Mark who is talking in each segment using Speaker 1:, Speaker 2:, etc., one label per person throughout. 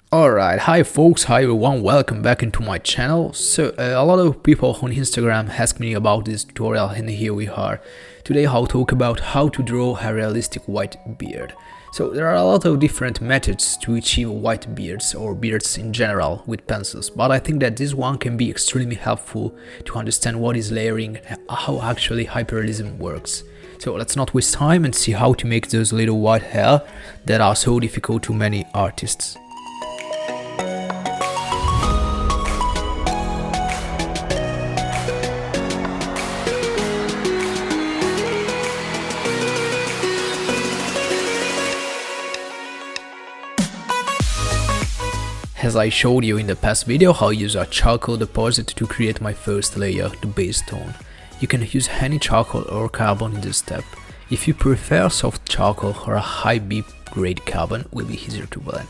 Speaker 1: Alright, hi folks, hi everyone, welcome back into my channel. A lot of people on Instagram ask me about this tutorial and here we are. Today I'll talk about how to draw a realistic white beard. So there are a lot of different methods to achieve white beards or beards in general with pencils, but I think that this one can be extremely helpful to understand what is layering and how actually hyperrealism works. So let's not waste time and see how to make those little white hair that are so difficult to many artists. As I showed you in the past video, I'll use a charcoal deposit to create my first layer, the base tone. You can use any charcoal or carbon in this step. If you prefer soft charcoal or a high B grade carbon, will be easier to blend.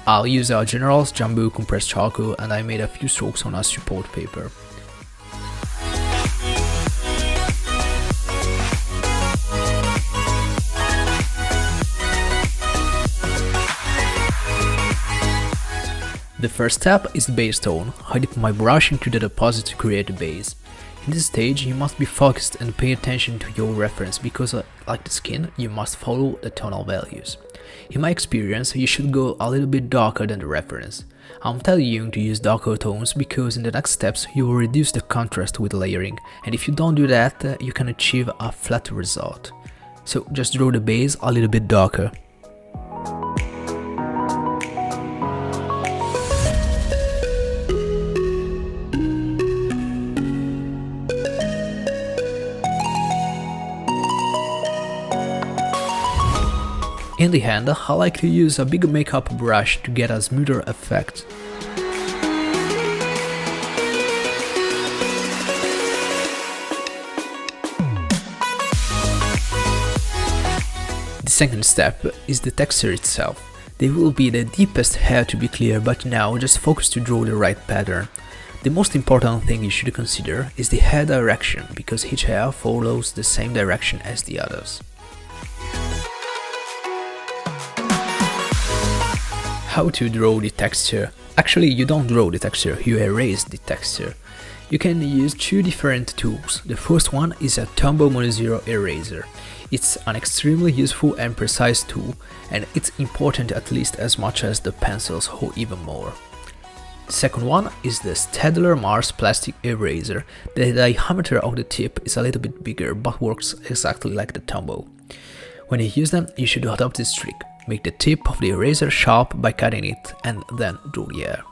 Speaker 1: I'll use our General's Jumbo compressed charcoal and I made a few strokes on a support paper. The first step is the base tone. I dip my brush into the deposit to create the base. In this stage, you must be focused and pay attention to your reference because, like the skin, you must follow the tonal values. In my experience, you should go a little bit darker than the reference. I'm telling you to use darker tones because in the next steps you will reduce the contrast with layering, and if you don't do that, you can achieve a flat result. So just draw the base a little bit darker. In the end, I like to use a big makeup brush to get a smoother effect. The second step is the texture itself. They will be the deepest hair to be clear, but now just focus to draw the right pattern. The most important thing you should consider is the hair direction, because each hair follows the same direction as the others. How to draw the texture? Actually, you don't draw the texture, you erase the texture. You can use two different tools. The first one is a Tombow Mono Zero eraser. It's an extremely useful and precise tool, and it's important at least as much as the pencils or even more. The second one is the Staedtler Mars plastic eraser. The diameter of the tip is a little bit bigger but works exactly like the Tombow. When you use them, you should adopt this trick. Make the tip of the eraser sharp by cutting it and then draw the hair.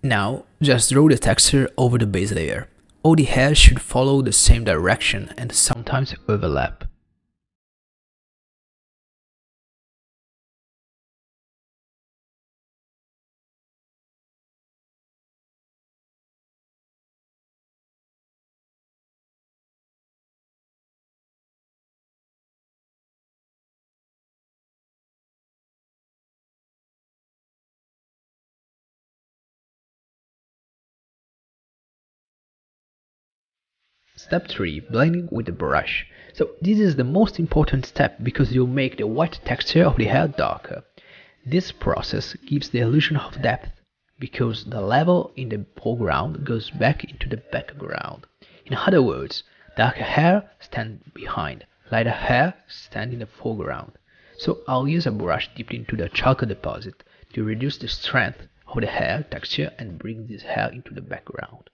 Speaker 1: Now, just draw the texture over the base layer. All the hairs should follow the same direction and sometimes overlap. Step 3. Blending with the brush. So this is the most important step because you'll make the white texture of the hair darker. This process gives the illusion of depth because the level in the foreground goes back into the background. In other words, darker hair stand behind, lighter hair stand in the foreground. So I'll use a brush dipped into the charcoal deposit to reduce the strength of the hair texture and bring this hair into the background.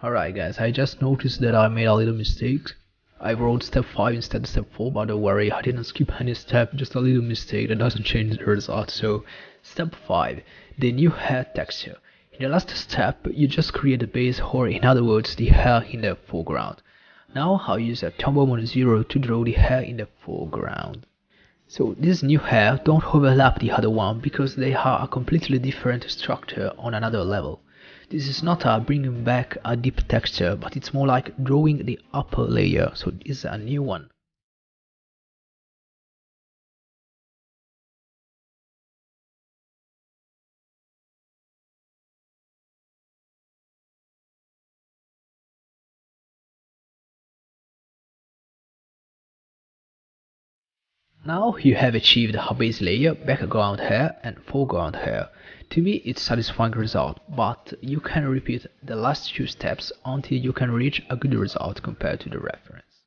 Speaker 1: Alright guys, I just noticed that I made a little mistake. I wrote step 5 instead of step 4, but don't worry, I didn't skip any step, just a little mistake that doesn't change the result. So, step 5, the new hair texture. In the last step, you just create the base, or in other words, the hair in the foreground. Now I'll use a Turbo Mode 0 to draw the hair in the foreground. So this new hair don't overlap the other one because they are a completely different structure on another level. This is not a bringing back a deep texture, but it's more like drawing the upper layer, so this is a new one. Now you have achieved a base layer, background hair and foreground hair. To me it's a satisfying result, but you can repeat the last two steps until you can reach a good result compared to the reference.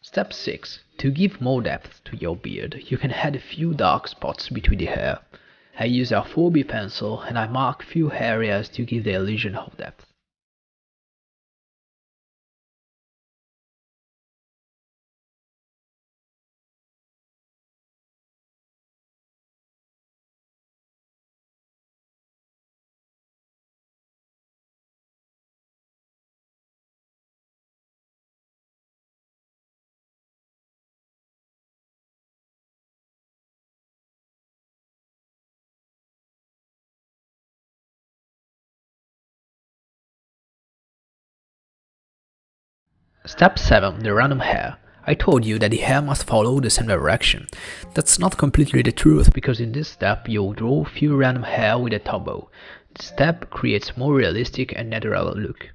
Speaker 1: Step 6. To give more depth to your beard, you can add a few dark spots between the hair. I use a 4B pencil and I mark few areas to give the illusion of depth. Step 7. The random hair. I told you that the hair must follow the same direction. That's not completely the truth, because in this step you'll draw few random hair with a turbo. This step creates more realistic and natural look.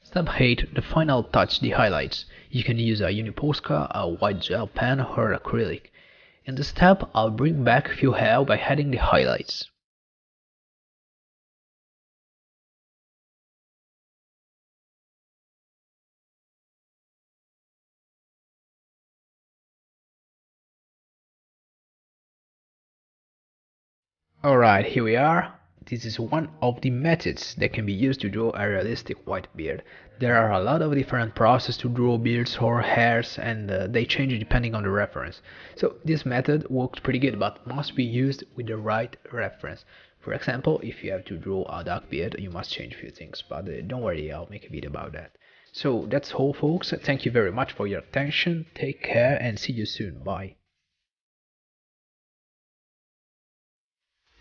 Speaker 1: Step 8. The final touch, the highlights. You can use a Uniposca, a white gel pen or acrylic. In this step I'll bring back few hair by adding the highlights. Alright, here we are. This is one of the methods that can be used to draw a realistic white beard. There are a lot of different processes to draw beards or hairs, and they change depending on the reference. So this method works pretty good, but must be used with the right reference. For example, if you have to draw a dark beard, you must change a few things, but don't worry, I'll make a video about that. So that's all folks, thank you very much for your attention, take care and see you soon, bye.